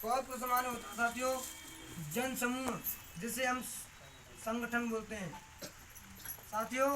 Corporation माने होता है साथियों जन समूह, जिसे हम संगठन बोलते हैं साथियों।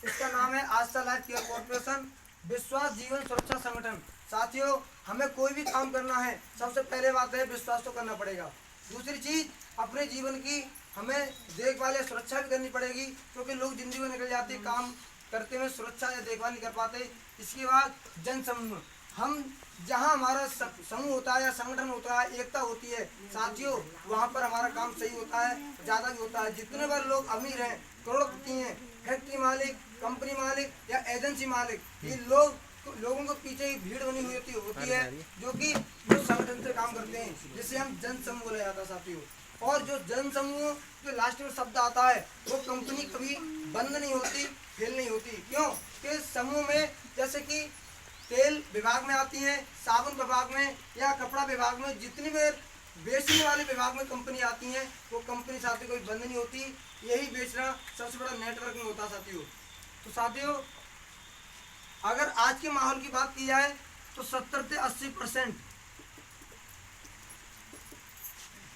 इसका नाम है आस्था लाइफ केयर कॉर्पोरेशन विश्वास जीवन सुरक्षा संगठन। साथियों, हमें कोई भी काम करना है, सबसे पहले बात है विश्वास तो करना पड़ेगा। दूसरी चीज, अपने जीवन की हमें देखभाल या सुरक्षा भी करनी पड़ेगी, क्योंकि लोग जिंदगी में निकल जाते काम करते हुए सुरक्षा या देखभाल नहीं कर पाते। इसके बाद जन समूह, हम जहाँ हमारा समूह होता है या संगठन होता है, एकता होती है साथियों, वहाँ पर हमारा काम सही होता है, ज़्यादा भी होता है। जितने बार लोग अमीर हैं, करोड़पति हैं, फैक्ट्री मालिक, कंपनी मालिक या एजेंसी मालिक, ये लोगों के पीछे ही भीड़ बनी हुई होती है जो कि जो संगठन से काम करते हैं, जिसे हम जन समूह बोला जाता है साथियों। और जो जन समूह जो लास्ट में शब्द आता है, वो कंपनी कभी बंद नहीं होती, फेल नहीं होती। क्यों? कि समूह में जैसे कि तेल विभाग में आती है, साबुन विभाग में या कपड़ा विभाग में, जितनी भी बेचने वाले विभाग में कंपनी आती हैं, वो कंपनी साथियों कोई बंद नहीं होती। यही बेचना सबसे बड़ा नेटवर्किंग होता साथियों। तो साथियों, अगर आज के माहौल की बात की जाए तो 70 से 80%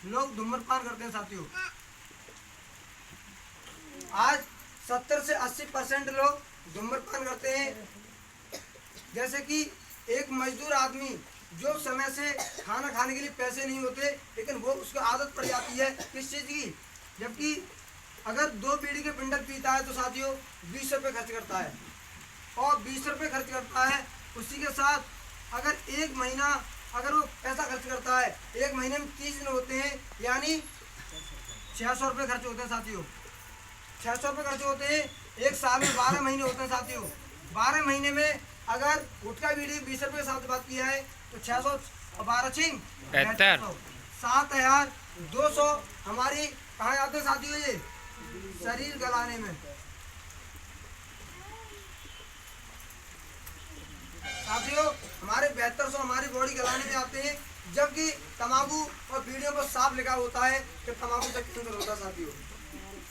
लोग धूम्रपान करते हैं साथियों। आज 70 से 80% लोग धूम्रपान करते हैं। जैसे कि एक मजदूर आदमी जो समय से खाना खाने के लिए पैसे नहीं होते, लेकिन वो उसको आदत पड़ जाती है किस चीज़ की, जबकि अगर 2 बीड़ी के पिंडल पीता है तो साथियों 20 रुपये खर्च करता है, और 20 रुपये खर्च करता है। उसी के साथ अगर एक महीना अगर वो पैसा खर्च करता है, एक महीने में 30 दिन होते हैं, यानी 600 रुपये खर्च होते हैं साथियों। 600 रुपये खर्च होते हैं। एक साल में 12 महीने होते हैं साथियों। 12 महीने में अगर गुटखा बीड़ी 20 रुपये के साथ बात किया है तो 600 और 12 छिंग 7,200 हमारी कहाँ जाते हैं साथियों, ये शरीर गलाने में साथियों। हमारे 7200 हमारी बॉडी गलाने में आते हैं, जबकि तंबाकू और बीड़ियों पर साफ लिखा होता है कि तंबाकू से कैंसर होता है साथियों,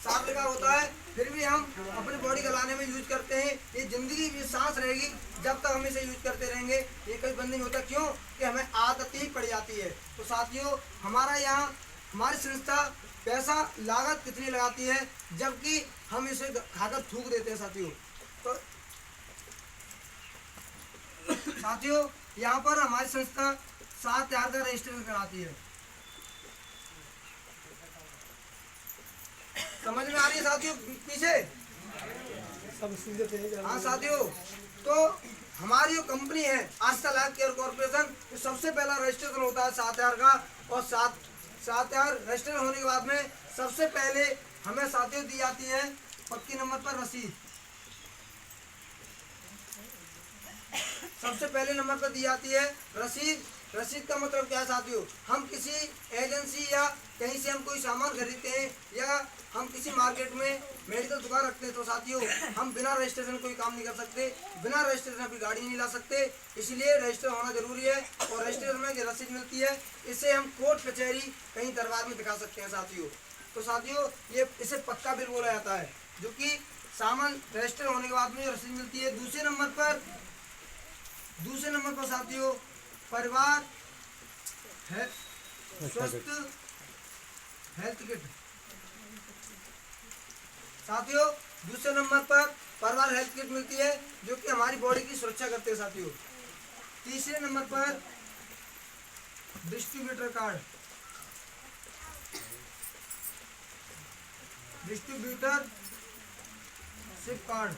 साफ लिखा होता है, फिर भी हम अपनी बॉडी गलाने में यूज करते हैं। ये जिंदगी की सांस रहेगी जब तक हम इसे यूज करते रहेंगे, ये कभी बंद नहीं होता। क्यों? कि हमें आदत ही पड़ जाती है। तो साथियों, हमारा यहाँ हमारी संस्था पैसा लागत कितनी लगाती है, जबकि हम इसे खाकर थूक देते हैं साथियों। तो साथियों, यहाँ पर हमारी संस्था 7,000 का रजिस्ट्रेशन कराती है। समझ में आ रही है साथियों पीछे? हाँ साथियों, तो हमारी जो कंपनी है आस्था लाइफ केयर कॉर्पोरेशन, तो सबसे पहला रजिस्ट्रेशन होता है 7,000 का, और 7,000 रजिस्ट्रेशन होने के बाद में सबसे पहले हमें साथियों दी जाती है पक्की नंबर पर रसीद। सबसे पहले नंबर पर दी जाती है रसीद। रसीद का मतलब क्या है साथियों? हम किसी एजेंसी या कहीं से हम कोई सामान खरीदते हैं, या हम किसी मार्केट में मेडिकल दुकान रखते हैं, तो साथियों हम बिना रजिस्ट्रेशन कोई काम नहीं कर सकते, बिना रजिस्ट्रेशन अपनी गाड़ी नहीं ला सकते। इसलिए रजिस्टर होना जरूरी है, और रजिस्ट्रेशन में रसीद मिलती है, इससे हम कोर्ट कचहरी कहीं दरबार में दिखा सकते हैं साथियों। तो साथियों, ये इसे पक्का बिल बोला जाता है, जो कि सामान रजिस्टर होने के बाद में रसीद मिलती है। दूसरे नंबर पर साथियों परिवार है स्वस्थ हेल्थ किट। साथियों, दूसरे नंबर पर परिवार हेल्थ किट मिलती है, जो कि हमारी बॉडी की सुरक्षा करते हैं साथियों। तीसरे नंबर पर distributor card, distributor ship card.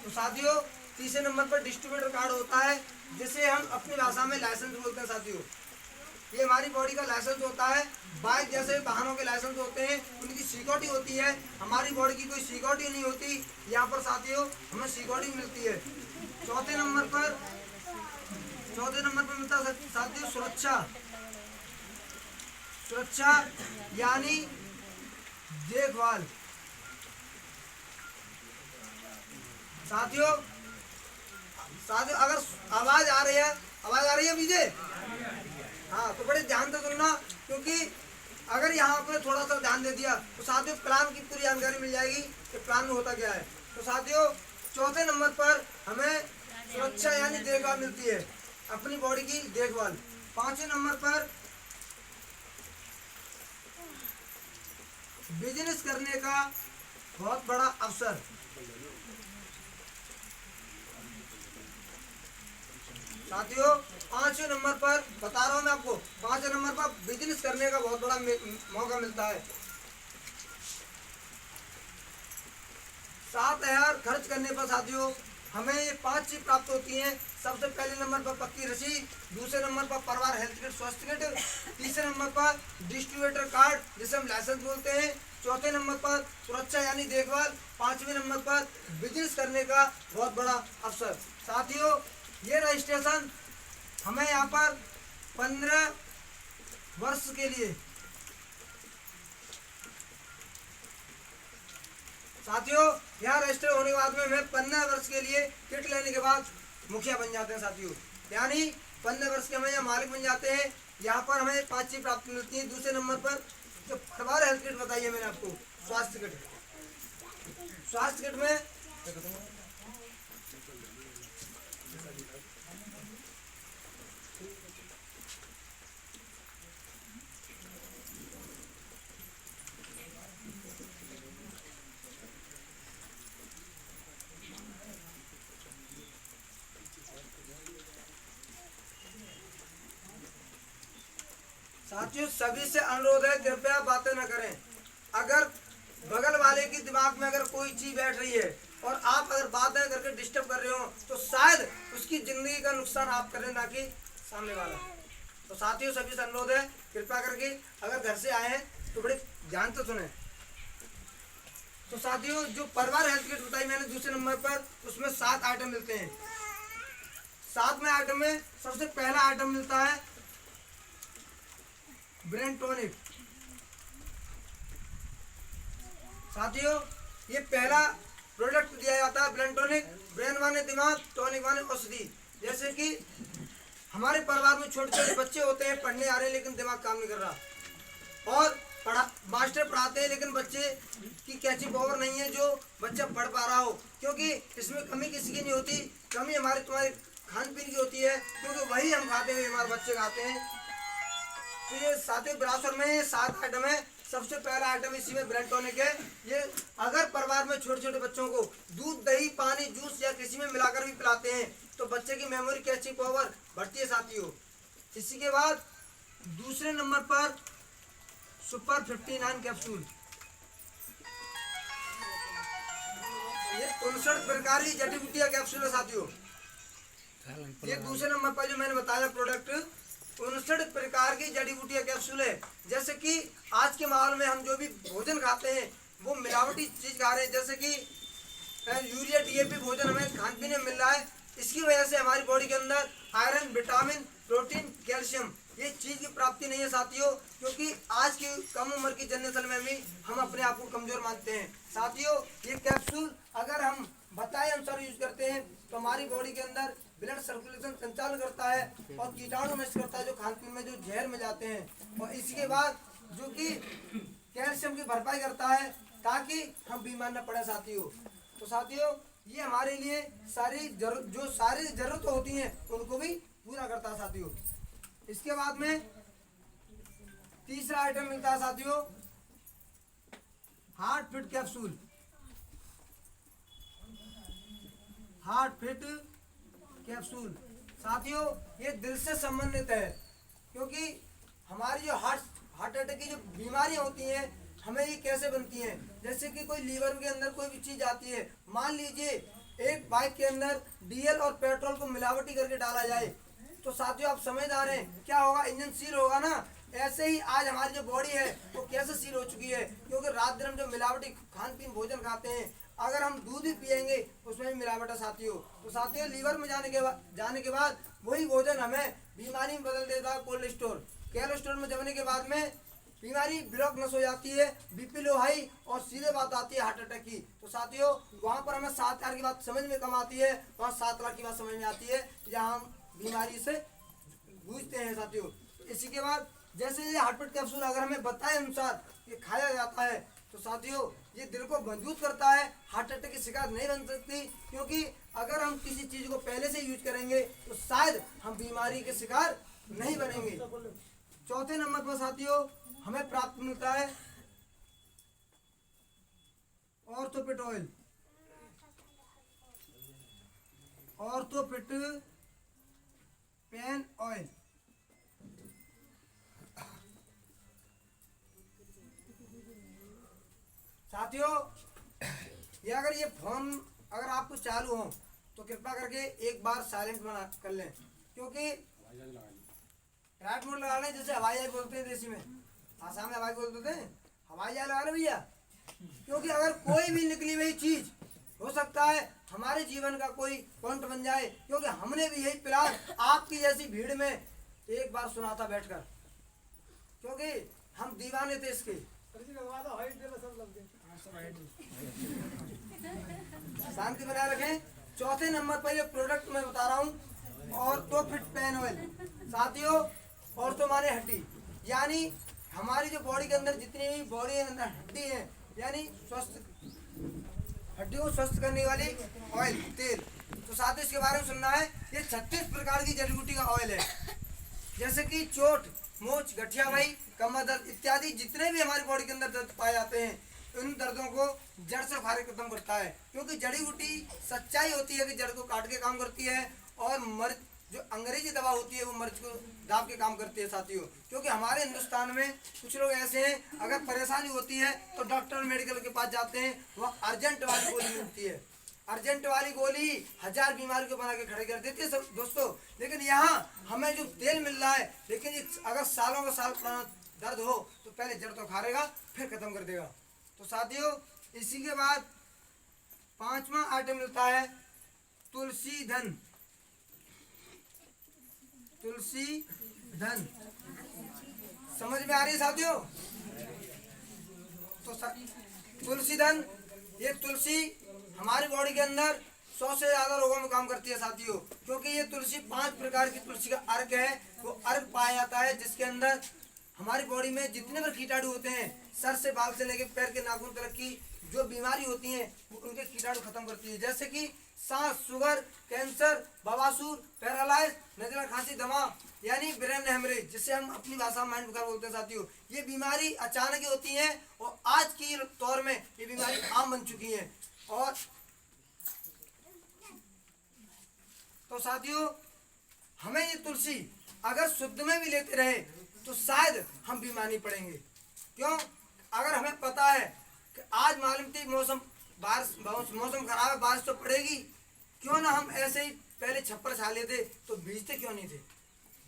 तो साथियों, तीसरे नंबर पर डिस्ट्रीब्यूटर कार्ड होता है, जिसे हम अपनी भाषा में लाइसेंस बोलते हैं साथियों। ये हमारी बॉडी का लाइसेंस होता है। बाइक जैसे वाहनों के लाइसेंस होते हैं, उनकी सिक्योरिटी होती है, हमारी बॉडी की कोई सिक्योरिटी नहीं होती। यहाँ पर साथियों हमें सिक्योरिटी मिलती है। चौथे नंबर पर मिलता है साथियों सुरक्षा यानी देखभाल। साथियों अगर आवाज आ रही है विजय? हाँ, तो बड़े ध्यान से सुनना, क्योंकि अगर यहाँ आपने थोड़ा सा ध्यान दे दिया तो साथियों प्लान की पूरी जानकारी मिल जाएगी कि प्लान में होता क्या है। तो साथियों, चौथे नंबर पर हमें सुरक्षा यानी देखभाल मिलती है, अपनी बॉडी की देखभाल। 5वें नंबर पर बिजनेस करने का बहुत बड़ा अवसर। साथियों 5वें नंबर पर बता रहा हूं मैं आपको, 5वें नंबर पर बिजनेस करने का बहुत बड़ा मौका मिलता है। 7,000 खर्च करने पर साथियों हमें ये 5 चीज प्राप्त होती हैं। सबसे पहले नंबर पर पक्की रसीद, दूसरे नंबर पर परिवार हेल्थ किट स्वास्थ्य किट, तीसरे नंबर पर डिस्ट्रीब्यूटर कार्ड जिसे हम लाइसेंस बोलते हैं, चौथे नंबर पर सुरक्षा यानी देखभाल, 5वें नंबर पर बिजनेस करने का बहुत बड़ा अवसर। साथियों ये रजिस्ट्रेशन हमें यहाँ पर 15 वर्ष के लिए, साथियों यहाँ रजिस्टर होने के बाद में हमें 15 वर्ष के लिए किट लेने के बाद मुखिया बन जाते हैं। साथियों यानी 15 वर्ष के हमें यहाँ मालिक बन जाते हैं। यहाँ पर हमें 5 चीज प्राप्त मिलती है। दूसरे नंबर पर जो परिवार हेल्थ किट बताइए मैंने आपको, स्वास्थ्य किट। स्वास्थ्य किट में साथियों सभी से अनुरोध है कृपया बातें न करें। अगर बगल वाले की दिमाग में अगर कोई चीज बैठ रही है और आप अगर बातें करके डिस्टर्ब कर रहे हो तो शायद उसकी जिंदगी का नुकसान आप करें, ना कि सामने वाला। तो साथियों सभी से अनुरोध है कृपया करके अगर घर से आए हैं तो बड़े ध्यान से सुने। तो साथियों जो परिवार हेल्थ किट बताई मैंने दूसरे नंबर पर, उसमें 7 आइटम मिलते हैं। 7वें आइटम में सबसे पहला आइटम मिलता है ब्रेन टॉनिक। साथियों ये पहला प्रोडक्ट दिया जाता है ब्रेन टॉनिक। ब्रेन माने दिमाग, टॉनिक माने औषधि। जैसे कि हमारे परिवार में छोटे छोटे बच्चे होते हैं, पढ़ने आ रहे हैं लेकिन दिमाग काम नहीं कर रहा, और मास्टर पढ़ाते हैं लेकिन बच्चे की कैची पावर नहीं है जो बच्चा पढ़ पा रहा हो, क्योंकि इसमें कमी किसी की नहीं होती, कमी हमारे तुम्हारे खान पीन की होती है, क्योंकि वही हम खाते हैं, हमारे बच्चे खाते हैं। तो ये साथियों विरासत में 7 आइटम है। सबसे पहला आइटम इसी में ब्रेन टॉनिक है। ये अगर परिवार में छोटे छोटे बच्चों को दूध, दही, पानी, जूस या किसी में मिलाकर भी पिलाते हैं तो बच्चे की मेमोरी कैची पावर बढ़ती है। साथियों इसी के बाद दूसरे नंबर पर सुपर 59 कैप्सूल। ये 59 प्रकार की जड़ी बूटियां कैप्सूल है। साथियों ये दूसरे नंबर पर जो मैंने बताया प्रोडक्ट 59 प्रकार की जड़ी बूटियां कैप्सूल है। जैसे कि आज के माहौल में हम जो भी भोजन खाते हैं वो मिलावटी चीज खा रहे हैं, जैसे कि यूरिया, डीएपी भोजन हमें खान पीने में मिल रहा है। इसकी वजह से हमारी बॉडी के अंदर आयरन, विटामिन, प्रोटीन, कैल्शियम ये चीज की प्राप्ति नहीं है। साथियों क्योंकि आज की कम उम्र की जनरेशन में भी हम अपने आप को कमजोर मानते हैं। साथियों ये कैप्सूल अगर हम बताए अनुसार यूज करते हैं तो हमारी बॉडी के अंदर ब्लड सर्कुलेशन संचालन करता है और कीटाणु नष्ट करता है जो खान पीन में जो जहर में जाते हैं, और इसके बाद जो कि कैल्शियम की भरपाई करता है ताकि हम बीमार न पड़े। साथियों तो साथियों ये हमारे लिए सारी जरूरत होती हैं उनको भी पूरा करता है। साथियों इसके बाद में तीसरा आइटम मिलता है साथियों heart fit capsule. Heart fit capsule साथियों ये दिल से संबंधित है, क्योंकि हमारी जो हार्ट अटैक की जो बीमारियां होती हैं हमें ये कैसे बनती हैं। जैसे कि कोई लीवर के अंदर कोई भी चीज आती है, मान लीजिए एक बाइक के अंदर डीजल और पेट्रोल को मिलावटी करके डाला जाए तो साथियों आप समझदार हैं क्या होगा, इंजन सील होगा ना। ऐसे ही आज हमारी जो बॉडी है वो कैसे सील हो चुकी है, क्योंकि रात दिन हम जो मिलावटी खान पीन भोजन खाते हैं, अगर हम दूध भी पियेंगे उसमें भी मिलावट है। साथियों तो साथियों लीवर में जाने के बाद वही भोजन हमें बीमारी में बदल देता है। कोलेस्ट्रॉल में जमने के बाद में बीमारी ब्लॉक नस हो जाती है, बीपी लो हाई, और सीधे बात आती है हार्ट अटैक की। तो साथियों वहाँ पर हमें 7,000 की बात समझ में कम आती है, वहाँ 7 लाख की बात समझ में आती है जहाँ हम बीमारी से जूझते हैं। साथियों इसी के बाद जैसे ये हार्ट फिट कैप्सूल अगर हमें बताए अनुसार ये खाया जाता है तो साथियों ये दिल को मजबूत करता है, हार्ट अटैक की शिकायत नहीं बन सकती, क्योंकि अगर हम किसी चीज़ को पहले से यूज करेंगे तो शायद हम बीमारी के शिकार नहीं बनेंगे। चौथे नंबर पर साथियों हमें प्राप्त मिलता है Orthopit oil. Orthopit pain oil. साथियों ये फोन अगर आपको चालू हो तो कृपया करके एक बार साइलेंट बना कर लें, क्योंकि राइट मोड लगा लें, जैसे हवाई जहाज बोलते हैं देसी में, आसाम में हवाई बोलते थे, हवाई जहाज लगा लें भैया। क्योंकि अगर कोई भी निकली हुई चीज हो सकता है हमारे जीवन का कोई पॉइंट बन जाए, क्योंकि हमने भी यही प्लान आपकी जैसी भीड़ में एक बार सुना था बैठकर, क्योंकि हम दीवाने थे इसके। शांति बनाए रखें। चौथे नंबर पर ये प्रोडक्ट मैं बता रहा हूँ ऑर्थोपिट पेन ऑयल। साथियों ऑर्थो माने हड्डी, यानी हमारी जो बॉडी के अंदर जितनी भी बॉडी के अंदर हड्डी है, यानी स्वस्थ हड्डियों को स्वस्थ करने वाली ऑयल तेल। तो साथियों इसके बारे में सुनना है। ये 36 प्रकार की जड़ी बूटी का ऑयल है, जैसे कि चोट, मोच, गठिया भाई, कमर दर्द इत्यादि जितने भी हमारी बॉडी के अंदर दर्द पाए जाते हैं, उन दर्दों को जड़ से उखाड़ खत्म करता है। क्योंकि जड़ी बूटी सच्चाई होती है कि जड़ को काट के काम करती है, और मर्ज जो अंग्रेजी दवा होती है वो मर्ज को दाब के काम करती है साथियों। क्योंकि हमारे हिंदुस्तान में कुछ लोग ऐसे हैं, अगर परेशानी होती है तो डॉक्टर मेडिकल के पास जाते हैं, वह अर्जेंट वाली गोली मिलती है। अर्जेंट वाली गोली 1000 बीमारी को बना के खड़े कर देती है सब दोस्तों। लेकिन यहाँ हमें जो तेल मिल रहा है, लेकिन अगर सालों का साल दर्द हो तो पहले जड़ तो खारेगा फिर खत्म कर देगा। तो साथियों इसी के बाद 5वां आइटम मिलता है तुलसी धन। तुलसी धन समझ में आ रही है साथियों? तो तुलसी धन, ये तुलसी हमारी बॉडी के अंदर 100 से ज्यादा रोगों में काम करती है साथियों। क्योंकि ये तुलसी 5 प्रकार की तुलसी का अर्क है, वो अर्क पाया जाता है जिसके अंदर हमारी बॉडी में जितने भी कीटाणु होते हैं, सर से बाल से लेकर पैर के नाखून तक की जो बीमारी होती है वो उनके कीटाणु खत्म करती है। जैसे कि सांस, शुगर, कैंसर, बवासीर, पैरालाइज, नजला, खांसी, दमा, यानी ब्रेन हेमरेज, जिसे हम अपनी भाषा में माइंड बुखार बोलते हैं साथियों। ये बीमारी अचानक ही होती है और आज की दौर में ये बीमारी आम बन चुकी है। और तो साथियों हमें ये तुलसी अगर शुद्ध में भी लेते रहे तो शायद हम बीमार नहीं पड़ेंगे। क्यों? अगर हमें पता है कि आज मालूम थी मौसम खराब है, बारिश तो पड़ेगी, क्यों ना हम ऐसे ही पहले छप्पर छा लेते, तो भीजते क्यों नहीं थे?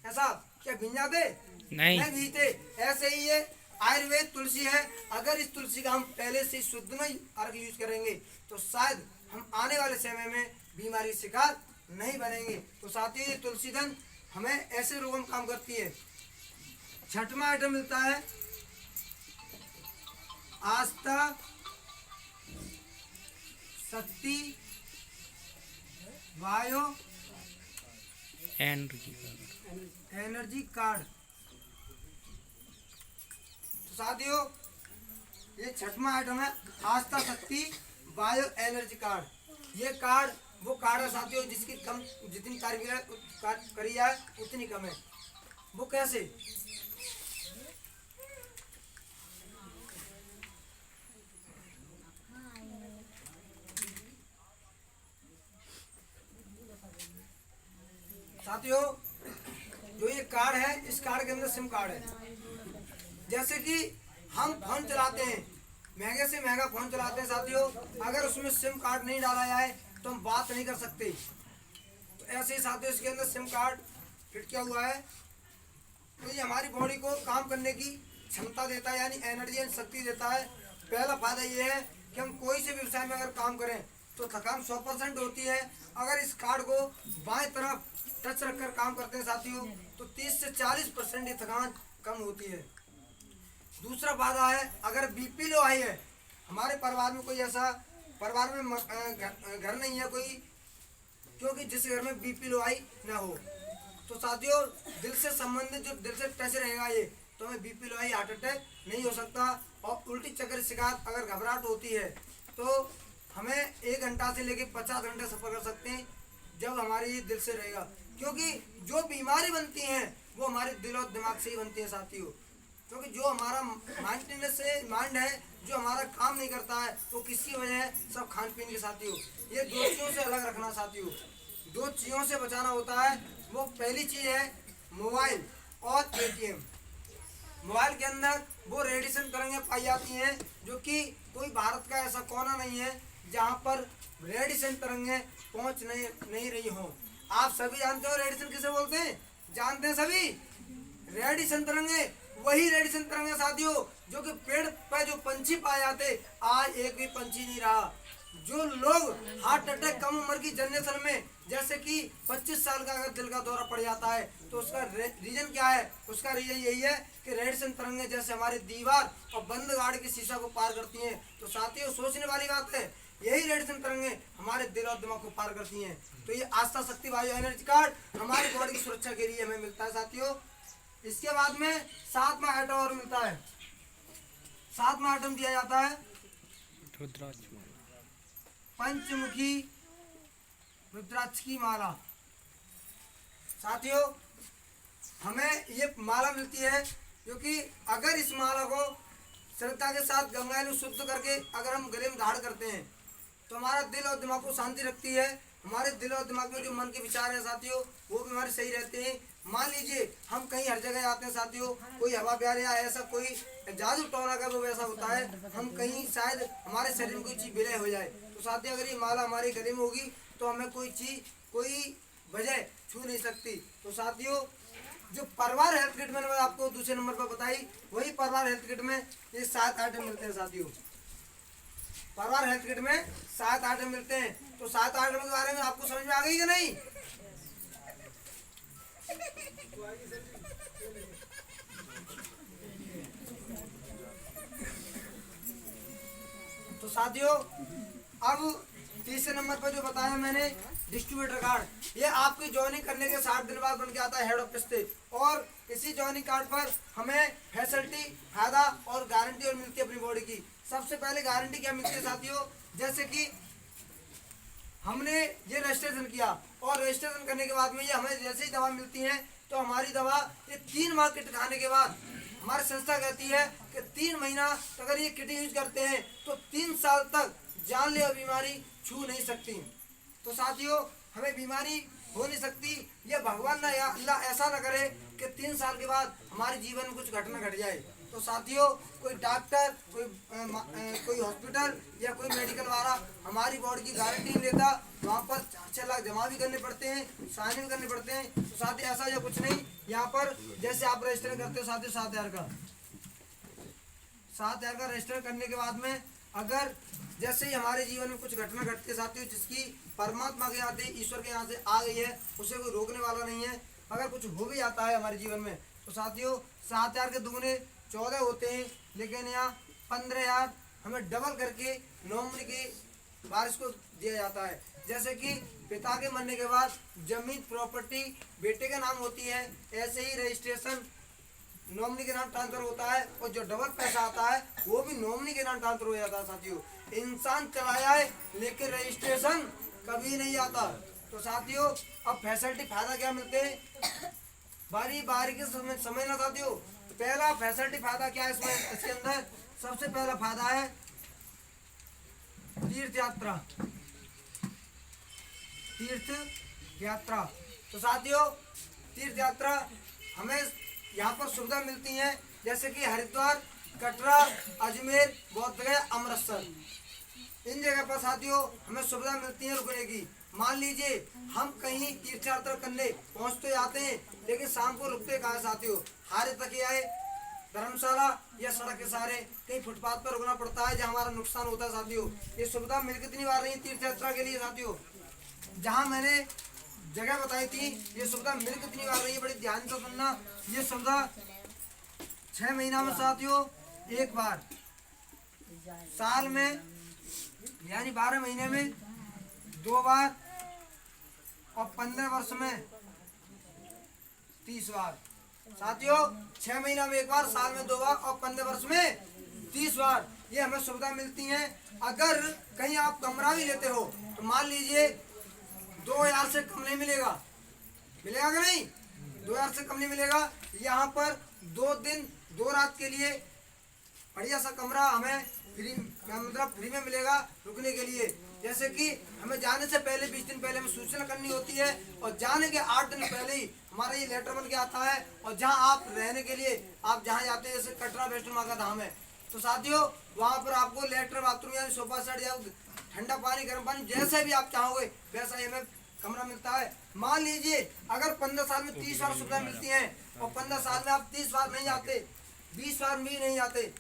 ऐसा क्या भीज जाते? नहीं भीजते। ऐसे ही ये आयुर्वेद तुलसी है, अगर इस तुलसी का हम पहले से शुद्ध में अर्घ यूज करेंगे तो शायद हम आने वाले समय में बीमारी शिकार नहीं बनेंगे। तो साथियों ये तुलसी धन हमें ऐसे रोगों में काम करती है। 6वां आइटम मिलता है आस्था शक्ति बायो एनर्जी कार्ड। तो साथियों ये 6वां आइटम है आस्था शक्ति बायो एनर्जी कार्ड। ये कार्ड वो कार्ड है साथियों जिसकी कम जितनी क्रिया है उतनी कम है। वो कैसे? साथियों जो ये कार्ड है, इस कार्ड के अंदर सिम कार्ड है। जैसे कि हम फोन चलाते हैं, महंगे से महंगा फोन चलाते हैं साथियों, अगर उसमें सिम कार्ड नहीं डाला जाए तो हम बात नहीं कर सकते। तो ऐसे ही साथियों इसके अंदर सिम कार्ड फिट किया हुआ है। तो ये हमारी बॉडी को काम करने की क्षमता देता है, यानी एनर्जी एंड शक्ति देता है। पहला फायदा ये है कि हम कोई से व्यवसाय में अगर काम करें तो थकान 100% होती है। अगर इस कार्ड को बाएं तरफ टच रखकर काम करते हैं साथियों तो 30 से 40% ये थकान कम होती है। दूसरा फायदा है अगर बीपी लो हाई है, हमारे परिवार में कोई ऐसा परिवार में घर नहीं है कोई, क्योंकि जिस घर में बीपी लो हाई ना हो, तो साथियों दिल से संबंधित जो दिल से टच रहेगा ये तो हमें बीपी लो हार्ट अटैक नहीं हो सकता। और उल्टी चक्कर शिकायत अगर घबराहट होती है तो हमें 1 घंटा से लेकर 50 घंटे सफर कर सकते हैं जब हमारी दिल से रहेगा, क्योंकि जो बीमारी बनती हैं वो हमारे दिल और दिमाग से ही बनती है साथियों। क्योंकि जो हमारा माइंडनेस से माइंड है, जो हमारा काम नहीं करता है, वो किसकी वजह है? सब खान पीन के साथियों। ये 2 चीज़ों से अलग रखना साथियों, 2 चीज़ों से बचाना होता है। वो पहली चीज़ है मोबाइल और एटीएम। मोबाइल के अंदर वो रेडिएशन तरंगें पाई जाती हैं जो कि कोई भारत का ऐसा कोना नहीं है जहाँ पर रेडिएशन तरंगें पहुँच नहीं रही हों। आप सभी जानते हो रेडिएशन किसे बोलते हैं? जानते हैं सभी? रेडिएशन तरंगें वही रेडिएशन तरंगें साथियों जो कि पेड़ पर जो पंछी पाए जाते, आज एक भी पंछी नहीं रहा। जो लोग हार्ट अटैक कम उम्र की जनरेशन में, जैसे कि 25 साल का अगर दिल का दौरा पड़ जाता है तो उसका रीजन क्या है? उसका रीजन यही है कि रेडिएशन तरंगें जैसे हमारी दीवार और बंद गाड़ी की शीशा को पार करती हैं। तो साथियों सोचने वाली बात है, यही रेडिएशन तरंगें हमारे दिल और दिमाग को पार करती हैं। तो ये आस्था शक्ति बायो एनर्जी कार्ड हमारी बॉडी की सुरक्षा के लिए हमें मिलता है साथियों। इसके बाद में 7वां आइटम और मिलता है। 7वां आइटम दिया जाता है पंचमुखी रुद्राक्ष की माला। साथियों हमें ये माला मिलती है क्योंकि अगर इस माला को श्रद्धा के साथ गंगा जल शुद्ध करके अगर हम गले में धारण करते हैं तो हमारा दिल और दिमाग को शांति रखती है। हमारे दिल और दिमाग में जो मन के विचार है साथियों वो भी हमारे सही रहते हैं। मान लीजिए हम कहीं हर जगह जाते हैं साथियों, कोई हवा प्यार या ऐसा कोई जादू टोना का वो वैसा होता है, हम कहीं शायद हमारे शरीर में कोई चीज़ विलय हो जाए तो साथियों अगर ये माला हमारे गले में होगी तो हमें कोई चीज़ कोई वजह छू नहीं सकती। तो साथियों जो परिवार हेल्थ किट मैंने आपको दूसरे नंबर पर बताई, वही परिवार हेल्थ किट में ये 7 आइटम मिलते हैं साथियों। परिवार हेल्थ किट में 7 आइटम मिलते हैं। तो 7 आइटम के बारे में आपको समझ में आ गई कि नहीं? तो साथियों अब तीसरे नंबर पर जो बताया मैंने डिस्ट्रीब्यूटर कार्ड, ये आपकी ज्वाइनिंग करने के 60 दिन बाद बन के आता है हेड ऑफिस से। और इसी ज्वाइनिंग कार्ड पर हमें फैसिलिटी, फायदा और गारंटी और मिलती है अपनी बॉडी की। सबसे पहले गारंटी क्या मिलती है साथियों? जैसे कि हमने ये रजिस्ट्रेशन किया और रजिस्ट्रेशन करने के बाद में ये हमें जैसे ही दवा मिलती है तो हमारी दवा ये 3 माह किट खाने के बाद हमारी संस्था कहती है कि 3 महीना अगर ये किट यूज करते हैं तो 3 साल तक जानलेवा बीमारी छू नहीं सकती। तो साथियों हमें बीमारी हो नहीं सकती, ये भगवान ना या अल्लाह ऐसा ना करे कि 3 साल के बाद हमारे जीवन में कुछ घटना घट जाए। तो साथियों कोई डॉक्टर, कोई हॉस्पिटल या कोई मेडिकल वाला हमारी बॉडी की गारंटी नहीं लेता, वहाँ पर 4 लाख जमा भी करने पड़ते हैं, साइन भी करने पड़ते हैं। तो साथियों ऐसा या कुछ नहीं, यहाँ पर जैसे आप रजिस्टर करते हो साथियों 7,000 का, 7,000 का रजिस्टर करने के बाद में अगर जैसे ही हमारे जीवन में कुछ घटना घटती है साथियों जिसकी परमात्मा के यहाँ से, ईश्वर के यहाँ से आ गई है, उसे कोई रोकने वाला नहीं है। अगर कुछ हो भी जाता है हमारे जीवन में तो साथियों 7,000 के दुगने 14 होते हैं, लेकिन यहाँ 15,000 हमें डबल करके नॉमिनी की बारिश को दिया जाता है। जैसे कि पिता के मरने के बाद जमीन प्रॉपर्टी बेटे के नाम होती है, ऐसे ही रजिस्ट्रेशन नॉमिनी के नाम ट्रांसफर होता है और जो डबल पैसा आता है वो भी नॉमिनी के नाम ट्रांसफर हो जाता है। साथियों इंसान चला जाए लेकिन रजिस्ट्रेशन कभी नहीं आता। तो साथियों अब फैसिलिटी फायदा क्या मिलते हैं, बारी बारी के समय ना साथियों। पहला फैसिलिटी फायदा क्या है इसमें, इसके अंदर सबसे पहला फायदा है तीर्थ यात्रा। तीर्थ यात्रा तो साथियों तीर्थ यात्रा हमें यहाँ पर सुविधा मिलती है, जैसे कि हरिद्वार, कटरा, अजमेर, बोधगया, अमृतसर, इन जगह पर साथियों हमें सुविधा मिलती है रुकने की। मान लीजिए हम कहीं तीर्थ यात्रा करने पहुँच तो जाते हैं लेकिन शाम को रुकते कहाँ साथियों, हारे तक आए धर्मशाला या सड़क के सहारे कहीं फुटपाथ पर रुकना पड़ता है जहाँ हमारा नुकसान होता है साथियों। ये सुविधा मिल कितनी बार रही तीर्थ यात्रा के लिए साथियों, जहाँ मैंने जगह बताई थी ये सुविधा मिल कितनी बार रही है, बड़ी ध्यान से सुनना। ये सुविधा 6 महीना में साथियों 1 बार, साल में यानी 12 महीने में 2 बार और 15 वर्ष में 30 बार। साथियों 6 महीना में एक बार, साल में 2 बार और 15 वर्ष में 30 बार ये हमें सुविधा मिलती है। अगर कहीं आप कमरा भी लेते हो तो मान लीजिए 2000 से कम नहीं मिलेगा, मिलेगा कि नहीं? 2000 से कम नहीं मिलेगा। यहाँ पर 2 दिन 2 रात के लिए बढ़िया सा कमरा हमें फ्री में मिलेगा रुकने के लिए। जैसे कि हमें जाने से पहले 20 दिन पहले हमें सूचना करनी होती है और जाने के 8 दिन पहले ही हमारा ये लेटर बन के आता है। और जहाँ आप रहने के लिए आप जहाँ जाते हैं, जैसे कटरा वैष्णो माँ का धाम है, तो साथियों वहाँ पर आपको लेटर, बाथरूम या सोफा सेट या ठंडा पानी, गर्म पानी जैसे भी आप चाहोगे वैसा ही हमें कमरा मिलता है। मान लीजिए अगर 15 साल में 30 बार सुविधा मिलती है और 15 साल में आप 30 बार नहीं आते, 20 बार भी नहीं आते,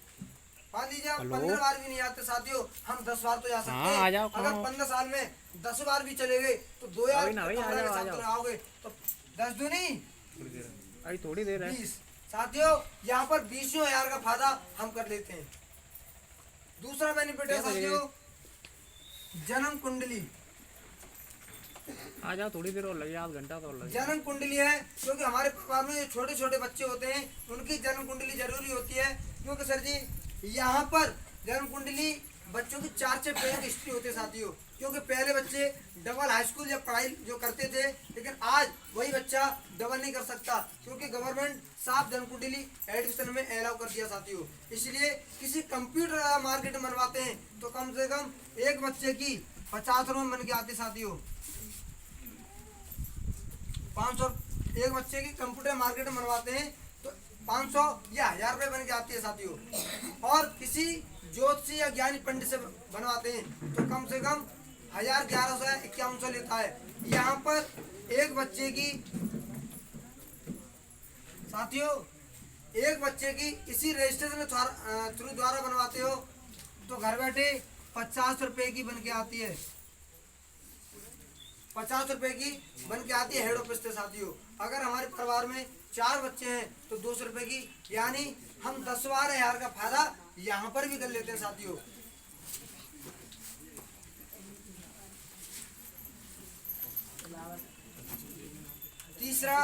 मान लीजिए आप 15 बार भी नहीं आते साथियों, हम 10 बार तो जा सकते हैं। अगर 15 साल में 10 बार भी चले गए तो 2000 आओगे तो 10 दूनी थोड़ी देर है 20। साथियों यहाँ पर 20,000 का फायदा हम कर लेते हैं। दूसरा बेनिफिट है साथियों जन्म कुंडली। आ जाओ, थोड़ी देर और लगे, आध घंटा तो और लगे। जन्म कुंडली है क्योंकि हमारे परिवार में जो छोटे छोटे बच्चे होते हैं उनकी जन्म कुंडली जरूरी होती है। क्योंकि सर जी यहाँ पर जन्म कुंडली बच्चों की 4 से 5 की हिस्ट्री होती है साथियों। क्योंकि पहले बच्चे डबल हाई स्कूल या पढ़ाई जो करते थे, लेकिन आज वही बच्चा डबल नहीं कर सकता क्योंकि गवर्नमेंट साफ जन्म कुंडली एडमिशन में अलाउ कर दिया साथियों। इसलिए किसी कंप्यूटर मार्केट में बनवाते हैं तो कम से कम एक बच्चे की 50 रुपये बन के आते साथियों। 500 एक बच्चे की कंप्यूटर मार्केट में बनवाते हैं तो 500 या 1000 रुपये बन के आती है साथियों। और किसी ज्योतिषी या ज्ञानी पंडित से बनवाते हैं तो कम से कम 1000, 1100 या 5100 लेता है। यहाँ पर एक बच्चे की साथियों एक बच्चे की इसी रजिस्ट्रेशन थ्रू द्वारा बनवाते हो तो घर बैठे 50 रुपये की बन के आती है, 50 रुपए की बन के आती है हेड ऑफिस से साथियों। अगर हमारे परिवार में 4 बच्चे हैं तो 200 रुपए की, यानी हम 10,000 का फायदा यहाँ पर भी कर लेते हैं साथियों। तीसरा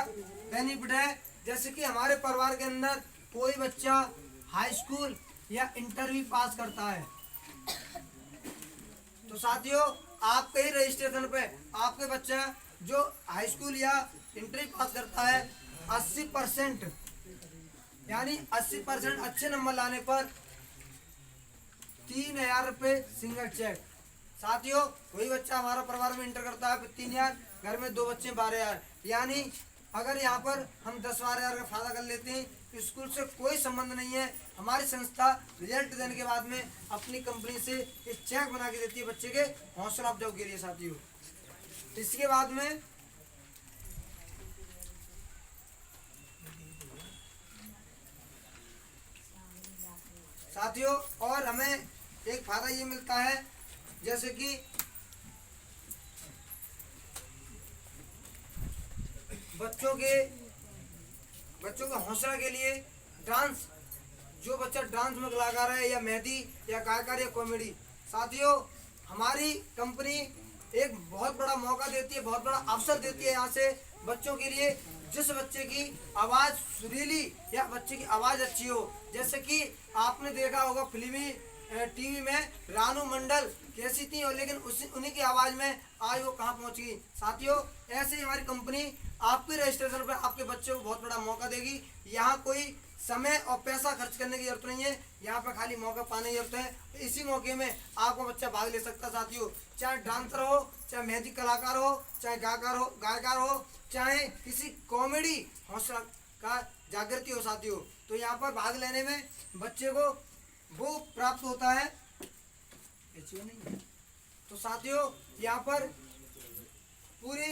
बेनिफिट है जैसे कि हमारे परिवार के अंदर कोई बच्चा हाई स्कूल या इंटर भी पास करता है तो साथियों आपके ही रजिस्ट्रेशन पे आपके बच्चा जो हाई स्कूल या इंटर पास करता है 80% यानी 80% अच्छे नंबर लाने पर 3,000 रुपये सिंगल चेक। साथियों वही बच्चा हमारा परिवार में इंटर करता है 3,000, घर में 2 बच्चे 12,000, यानी अगर यहाँ पर हम 10-12,000 का फायदा कर लेते हैं तो स्कूल से कोई संबंध नहीं है। हमारी संस्था रिजल्ट देने के बाद में अपनी कंपनी से एक चेक बना के देती है बच्चे के हौसला अफजाऊ के लिए साथियों। इसके बाद में साथियों और हमें एक फायदा ये मिलता है जैसे कि बच्चों के हौसला के लिए डांस, जो बच्चा डांस में कलाकार है या मेहंदी या गायकार या कॉमेडी, साथियों हमारी कंपनी एक बहुत बड़ा मौका देती है, बहुत बड़ा अवसर देती है यहाँ से बच्चों के लिए। जिस बच्चे की आवाज़ सुरीली या बच्चे की आवाज़ अच्छी हो, जैसे कि आपने देखा होगा फिल्मी टीवी में रानू मंडल कैसी थी और लेकिन उन्हीं की आवाज़ में आज वो कहाँ पहुँच गई। साथियों ऐसे ही हमारी कंपनी आपके रजिस्ट्रेशन पर आपके बच्चे को बहुत बड़ा मौका देगी। यहाँ कोई समय और पैसा खर्च करने की जरूरत नहीं है, यहाँ पर खाली मौका पाने की जरूरत है। इसी मौके में आपका बच्चा भाग ले सकता है साथियों, चाहे डांसर हो, चाहे मेहंदी कलाकार हो, चाहे गायकार हो, चाहे किसी कॉमेडी हौसला का जागृति हो साथियों। तो यहाँ पर भाग लेने में बच्चे को वो प्राप्त होता है नहीं। तो साथियों यहाँ पर पूरी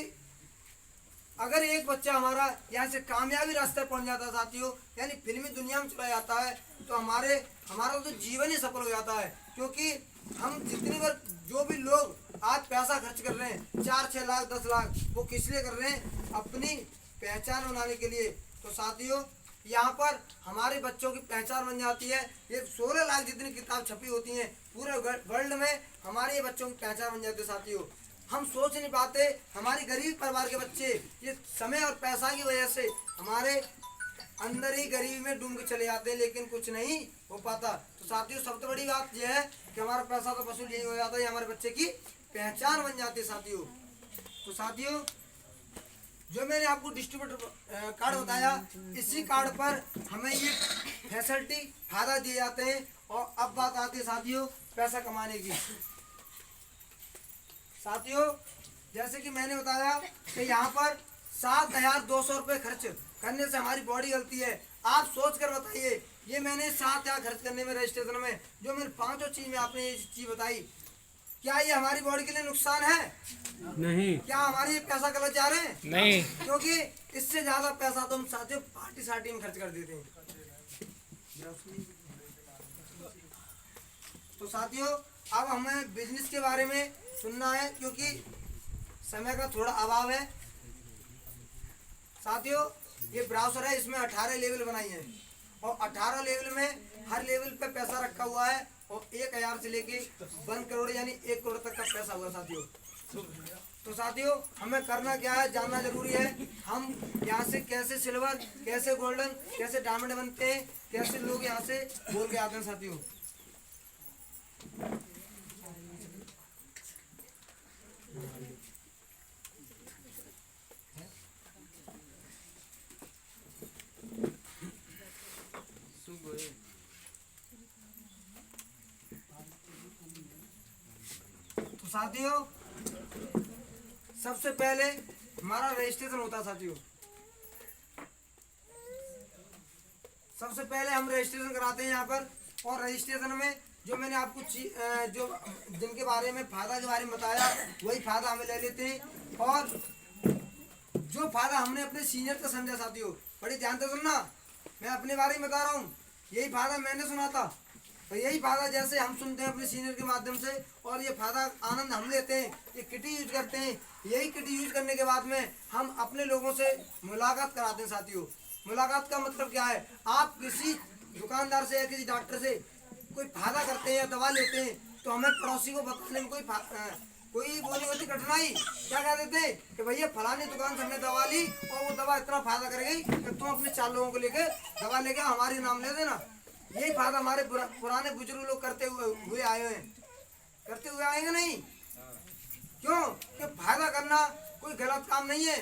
अगर एक बच्चा हमारा यहाँ से कामयाबी रास्ते पहुँच जाता है साथियों, यानी फिल्मी दुनिया में चला जाता है तो हमारा तो जीवन ही सफल हो जाता है। क्योंकि हम जितनी बार जो भी लोग आज पैसा खर्च कर रहे हैं 4-6 लाख 10 लाख, वो किस लिए कर रहे हैं? अपनी पहचान बनाने के लिए। तो साथियों यहाँ पर हमारे बच्चों की पहचान बन जाती है। ये 16 लाख जितनी किताब छपी होती हैं पूरे वर्ल्ड में, हमारे ये बच्चों की पहचान बन जाती है साथियों। हम सोच नहीं पाते हमारी गरीब परिवार के बच्चे ये समय और पैसा की वजह से हमारे अंदर ही गरीबी में डूब के चले जाते हैं, लेकिन कुछ नहीं हो पाता। तो साथियों सबसे बड़ी बात यह है कि हमारा पैसा तो वसूल यही हो जाता है, हमारे बच्चे की पहचान बन जाती है साथियों। तो साथियों जो मैंने आपको डिस्ट्रीब्यूटर कार्ड बताया, इसी कार्ड पर हमें ये फैसिलिटी फायदा दिए जाते हैं। और अब बात आती है साथियों पैसा कमाने की। साथियों जैसे कि मैंने बताया कि यहाँ पर 7,200 रुपये खर्च करने से हमारी बॉडी गलती है। आप सोच कर बताइए, ये मैंने 7,000 खर्च करने में रजिस्ट्रेशन में जो मैंने 5 चीज में आपने ये चीज बताई, क्या ये हमारी बॉडी के लिए नुकसान है? नहीं। क्या हमारे ये पैसा गलत जा रहे हैं? नहीं। क्योंकि इससे ज्यादा पैसा तो हम साथियों पार्टी सार्टी में खर्च कर देते हैं। तो साथियों अब हमें बिजनेस के बारे में सुनना है, क्योंकि समय का थोड़ा अभाव है। साथियों ये ब्राउजर है, इसमें 18 लेवल बनाई है और 18 लेवल में हर लेवल पे पैसा रखा हुआ है और 1,000 से लेके 1 करोड़ यानी 1 करोड़ तक का पैसा हुआ साथियों। तो साथियों हमें करना क्या है, जानना जरूरी है। हम यहाँ से कैसे सिल्वर, कैसे गोल्डन, कैसे डायमंड बनते हैं, कैसे लोग यहाँ से बोल के आते हैं साथियों। तो साथियों सबसे पहले हमारा रजिस्ट्रेशन होता है साथियों। सबसे पहले हम रजिस्ट्रेशन कराते हैं यहाँ पर, और रजिस्ट्रेशन में जो मैंने आपको जो जिनके बारे में फायदा के बारे में बताया वही फायदा हमें ले लेते हैं। और जो फायदा हमने अपने सीनियर का समझा साथियों, बड़ी ध्यान से सुनना, मैं अपने बारे में बता रहा हूँ, यही फायदा मैंने सुना था। तो यही फायदा जैसे हम सुनते हैं अपने सीनियर के माध्यम से, और ये फायदा आनंद हम लेते हैं, ये किटी यूज करते हैं। यही किटी यूज करने के बाद में हम अपने लोगों से मुलाकात कराते हैं साथियों। मुलाकात का मतलब क्या है, आप किसी दुकानदार से या किसी डॉक्टर से कोई फायदा करते हैं या दवा लेते हैं, तो हमें पड़ोसी को बताने में कोई वो नहीं होती कठिनाई। क्या कह देते हैं कि भैया फलानी दुकान से हमने दवा ली और वो दवा इतना फायदा कर गई कि तुम अपने 4 लोगों को लेके दवा लेके हमारी नाम ले देना। यही फायदा हमारे पुराने बुजुर्ग लोग करते हुए आए हैं, करते हुए आएंगे नहीं। क्यों कि फायदा करना कोई गलत काम नहीं है,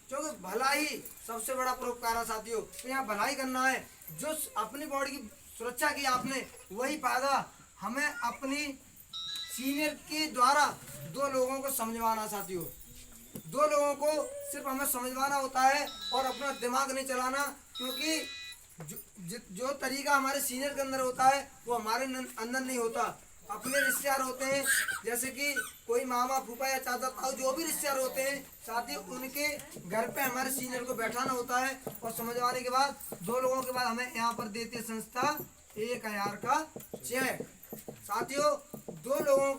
क्योंकि भलाई सबसे बड़ा परोपकार है साथियों। तो यहाँ भलाई करना है, जो अपनी बॉडी की सुरक्षा की आपने, वही फायदा हमें अपनी सीनियर के द्वारा 2 लोगों को समझवाना साथियों। 2 लोगों को सिर्फ हमें समझवाना होता है और अपना दिमाग नहीं चलाना, क्योंकि जो तरीका हमारे सीनियर के अंदर होता है वो हमारे अंदर नहीं होता। अपने रिश्तेदार होते हैं, जैसे कि कोई मामा फूफा या चाचा ताऊ जो भी रिश्तेदार होते हैं साथियों, उनके घर पे हमारे सीनियर को बैठाना होता है और समझवाने के बाद 2 लोगों के बाद हमें यहाँ पर देती है संस्था 1,000 का चेक। साथियों 2 लोगों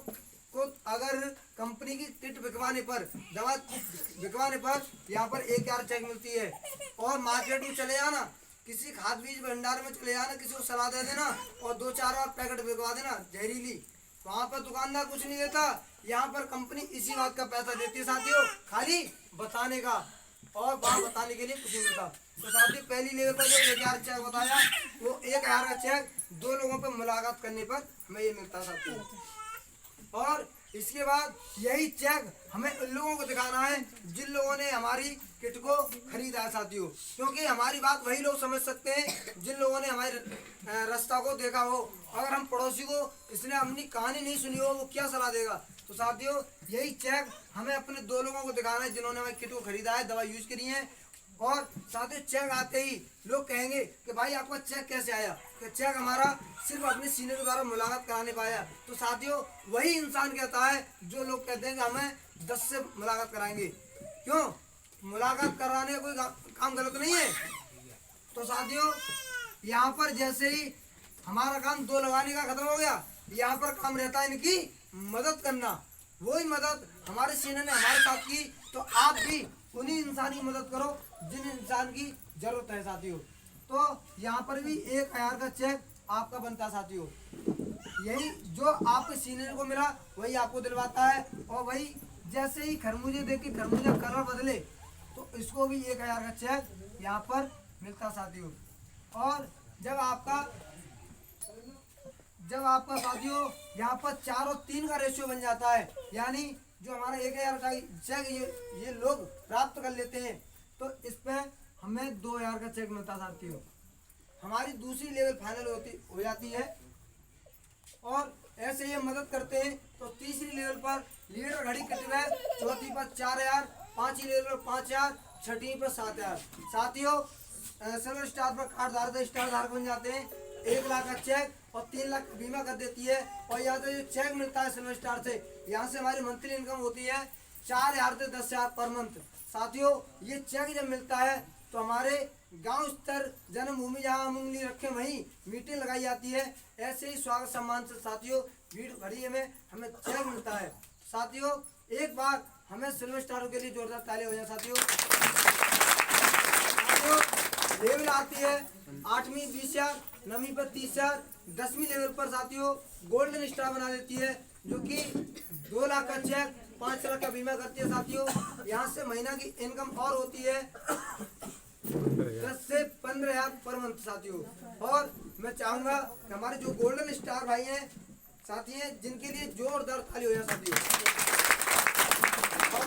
को अगर कंपनी की किट बिकवाने पर, दवा बिकवाने पर यहाँ पर 1,000 चेक मिलती है। और मार्केट में चले जाना, किसी खाद बीज भंडार में चले जाना, किसी को सलाह दे देना और 2-4 बार पैकेट बिकवा देना जहरीली, वहाँ पर दुकानदार कुछ नहीं देता। यहाँ पर कंपनी इसी बात का पैसा देती है साथियों, खाली बताने का, और वहाँ बताने के लिए कुछ नहीं मिलता। तो साथियों पहली लेवल पर जो 1,000 चेक बताया, वो 1,000 का चेक 2 लोगों पर मुलाकात करने पर हमें ये मिलता साथियों। और इसके बाद यही चेक हमें उन लोगों को दिखाना है जिन लोगों ने हमारी किट को खरीदा है साथियों, क्योंकि हमारी बात वही लोग समझ सकते हैं जिन लोगों ने हमारे रास्ता को देखा हो। अगर हम पड़ोसी को इसने अपनी कहानी नहीं सुनी हो, वो क्या सलाह देगा। तो साथियों यही चेक हमें अपने 2 लोगों को दिखाना है जिन्होंने हमारी किट को खरीदा है, दवा यूज करी है। और साथियों चेक आते ही लोग कहेंगे कि भाई आपका चेक कैसे आया, कि चेक हमारा सिर्फ अपने सीनियर के द्वारा मुलाकात कराने पाया। तो साथियों वही इंसान कहता है जो लोग कहते हैं कि हमें 10 से मुलाकात कराएंगे। क्यों, मुलाकात कराने का कोई काम गलत नहीं है। तो साथियों यहाँ पर जैसे ही हमारा काम 2 लगाने का खत्म हो गया, यहाँ पर काम रहता है इनकी मदद करना। वही मदद हमारे सीनियर ने हमारे साथ की, तो आप भी उन्हीं इंसान की मदद करो जिन इंसान की जरूरत है साथियों। तो यहाँ पर भी 1,000 का चेक आपका बनता है साथियों। यही जो आपके सीनियर को मिला वही आपको दिलवाता है। और वही जैसे ही खरबूजे देख के खरबूजा कलर बदले, तो इसको भी 1,000 का चेक यहाँ पर मिलता है साथियों। और जब आपका साथियों यहाँ पर 4 और 3 का रेशियो बन जाता है, यानी जो हमारा 1000 का चेक ये लोग प्राप्त कर लेते हैं, तो इस पे हमें 2000 का चेक मिलता है साथियों। हमारी दूसरी लेवल फाइनल हो जाती है। और ऐसे ये मदद करते हैं। तो तीसरी लेवल पर लीडर घड़ी कटिव है, चौथी पर 4000, पांचवी लेवल पर 5000, छठी पर 7000। साथियों सिल्वर स्टार पर कार्ड धारक स्टार धारक बन जाते हैं। 1 लाख का चेक और 3 लाख बीमा कर देती है। और यहाँ से जो चेक मिलता है सिल्वर स्टार से, यहाँ से हमारी मंथली इनकम होती है 4000 से 10,000 पर मंथ। साथियों ये चेक जब मिलता है तो हमारे गांव स्तर जन्मभूमि जहाँ हम उंगली रखे वहीं मीटिंग लगाई जाती है। ऐसे ही स्वागत सम्मान से साथियों भीड़ भरी में हमें चेक मिलता है। साथियों एक बार हमें सिल्वर स्टार के लिए जोरदार ताली हो जाए साथियों। लेवल आती है 8वीं 20,000, 9वीं पर 30,000, 10वीं लेवल पर साथियों गोल्डन स्टार बना देती है, जो कि 2 लाख का चेक, 5 लाख का बीमा करती है साथियों। यहाँ से महीना की इनकम और होती है 10 से 15,000 पर मंथ साथियों। और मैं चाहूंगा कि हमारे जो गोल्डन स्टार भाई हैं साथी हैं, जिनके लिए जोरदार ताली हो जाए साथियों। और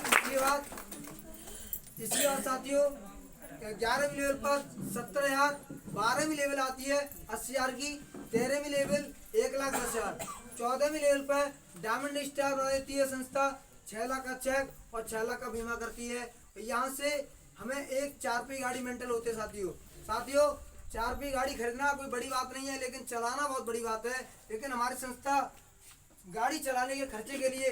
इसके बाद साथियों 11वीं लेवल पर 70,000, 12वीं लेवल आती है 80,000 की, 13वीं लेवल 1,10,000, 14वीं लेवल पर डायमंड स्टार बना देती है संस्था, 6 लाख का चेक और 6 लाख का बीमा करती है। यहाँ से हमें एक 4 गाड़ी मेंटल होते हैं साथियों 4 गाड़ी खरीदना कोई बड़ी बात नहीं है, लेकिन चलाना बहुत बड़ी बात है। लेकिन हमारी संस्था गाड़ी चलाने के खर्चे के लिए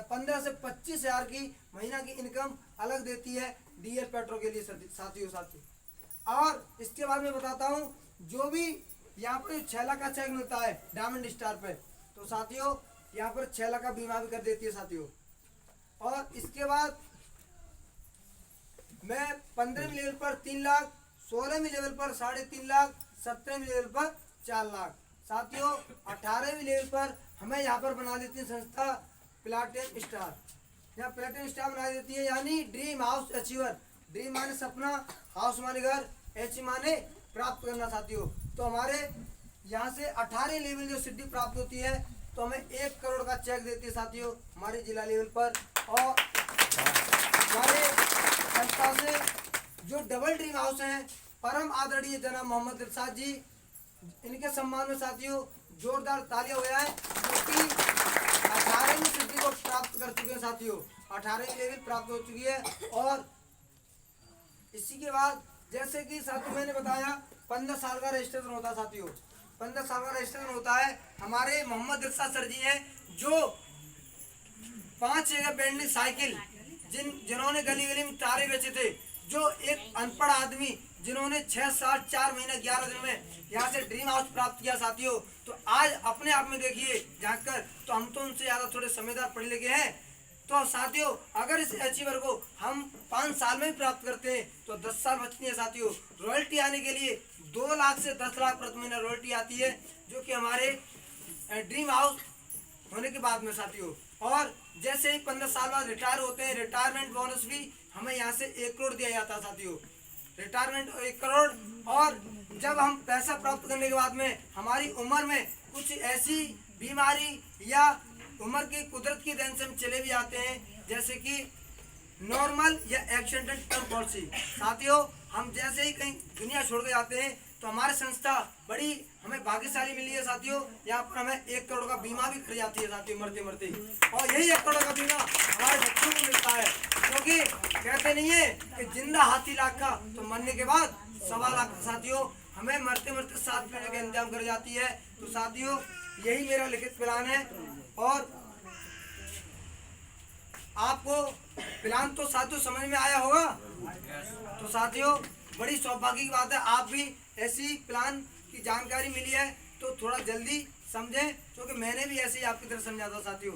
15 से 25,000 की महीना की इनकम अलग देती है डीएल पेट्रोल के लिए साथियों। और इसके बाद मैं बताता हूँ, जो भी यहाँ पर 6 लाख का चेक मिलता है डायमंड स्टार पे, तो साथियों यहाँ पर 6 लाख का बीमा भी कर देती है साथियों। और इसके बाद मैं 15वीं लेवल पर 3 लाख, 16वीं लेवल पर 3.5 लाख, 17वीं लेवल पर 4 लाख साथियों। 18वीं लेवल पर हमें यहाँ पर बना देती है संस्था प्लैटिनम स्टार। यहाँ प्लैटिनम स्टार बना देती है, यानी ड्रीम हाउस अचीवर। ड्रीम माने सपना, हाउस माने घर, एच माने प्राप्त करना साथियों। तो हमारे यहाँ से 18 लेवल जो सिद्धि प्राप्त होती है, तो हमें 1 करोड़ का चेक देती है साथियों हमारे जिला लेवल पर। और हमारे संस्था से जो डबल ड्रीम हाउस हैं, परम आदरणीय जनाब मोहम्मद दिलशाद जी, इनके सम्मान में साथियों जोरदार तालियां हो जाए, क्योंकि 18वीं सिद्धि को प्राप्त कर चुके हैं साथियों। 18वीं लेवल प्राप्त हो चुकी है। और इसी के बाद जैसे कि साथियों मैंने बताया 15 साल का रजिस्ट्रेशन होता है साथियों। 15 साल का रजिस्ट्रेशन होता है। हमारे मोहम्मद दिलशाद सर जी हैं, जो 5 जगह बैंडली साइकिल जिन्होंने गली गली में तारे बेचे थे, जो एक अनपढ़ आदमी जिन्होंने 6 साल 4 महीने 11 दिन में यहाँ से ड्रीम हाउस प्राप्त किया साथियों। तो आज अपने आप में देखिए जाकर, तो हम तो उनसे ज़्यादा थोड़े समझदार पढ़े लिखे हैं। तो साथियों अगर इस अचीवर को हम 5 साल में भी प्राप्त करते हैं तो 10 साल बचती है साथियों। रॉयल्टी आने के लिए 2 लाख से 10 लाख प्रति महीना रॉयल्टी आती है, जो कि हमारे ड्रीम हाउस होने के बाद में साथियों। और जैसे ही 15 साल बाद रिटायर होते हैं, रिटायरमेंट बोनस भी हमें यहाँ से 1 करोड़ दिया जाता है साथियों। रिटायरमेंट 1 करोड़। और जब हम पैसा प्राप्त करने के बाद में हमारी उम्र में कुछ ऐसी बीमारी या उम्र की कुदरत की देन से हम चले भी जाते हैं, जैसे कि नॉर्मल या एक्सीडेंटल टर्म पॉलिसी साथियों। हम जैसे ही कहीं दुनिया छोड़ के जाते हैं तो हमारी संस्था बड़ी हमें भाग्यशाली मिली है साथियों। यहाँ पर हमें 1 करोड़ का बीमा भी कर जाती है साथियों मरते मरते। और यही 1 करोड़ का बीमा हमारे बच्चों को मिलता है, क्योंकि कहते नहीं है कि जिंदा हाथी लाख का, तो मरने के बाद 1.25 लाख साथियों हमें मरते मरते 7 महीने का इंतजाम कर जाती है। तो साथियों यही मेरा लिखित प्लान है। और आपको प्लान तो साथियों समझ में आया होगा। तो साथियों बड़ी सौभाग्य की बात है, आप भी ऐसी प्लान की जानकारी मिली है तो थोड़ा जल्दी समझें, क्योंकि मैंने भी ऐसे ही आपकी तरह समझा था साथियों।